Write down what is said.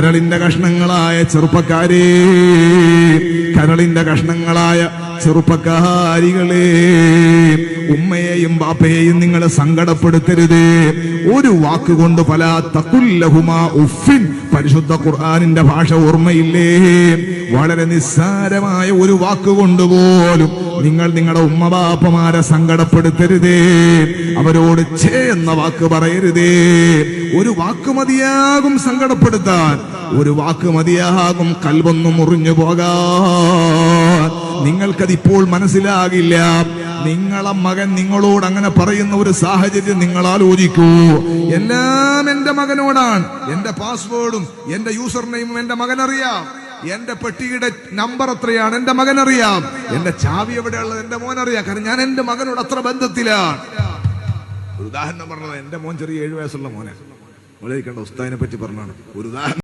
കരളിന്റെ കഷ്ണങ്ങളായ ചെറുപ്പക്കാരെ, കരളിന്റെ കഷ്ണങ്ങളായ ചെറുപ്പക്കാരികളെ, ഉമ്മയെയും ബാപ്പയെയും നിങ്ങൾ സങ്കടപ്പെടുത്തരുത്. ഒരു വാക്കുകൊണ്ട് ഫലാ തഖുല്ലഹുമാ ഉഫിൻ, പരിശുദ്ധ ഖുർആനിന്റെ ഭാഷ ഓർമ്മയില്ലേ? വളരെ നിസ്സാരമായ ഒരു വാക്കുകൊണ്ട് പോലും നിങ്ങൾ നിങ്ങളുടെ ഉമ്മ ബാപ്പമാരെ സങ്കടപ്പെടുത്തരുതേ. അവരോട് ഛേ എന്ന വാക്ക് പറയരുതേ. ഒരു വാക്ക് മതിയാകും സങ്കടപ്പെടുത്താൻ, ഒരു വാക്ക് മതിയാകും കൽബൊന്നു മുറിഞ്ഞു പോകാൻ. നിങ്ങൾക്കതിപ്പോൾ മനസ്സിലാകില്ല. നിങ്ങളെ മകൻ നിങ്ങളോട് അങ്ങനെ പറയുന്ന ഒരു സാഹചര്യം നിങ്ങൾ ആലോചിക്കൂ. എല്ലാം എന്റെ മകനോടാണ്, എന്റെ പാസ്വേഡും എന്റെ യൂസർ നെയിമും എന്റെ മകനറിയാം, എന്റെ പെട്ടിയുടെ നമ്പർ എത്രയാണ് എന്റെ മകനറിയാം, എന്റെ ചാവി എവിടെയുള്ളത് എന്റെ മോനറിയാം. കാരണം ഞാൻ എന്റെ മകനോട് അത്ര ബന്ധത്തിലാണ്. ഒരു ഉദാഹരണം പറഞ്ഞത്, എന്റെ മോൻ ചെറിയ 7 വയസ്സുള്ള മോനെ, ഉസ്താദിനെ പറ്റി പറഞ്ഞാണ് ഒരു ഉദാഹരണം.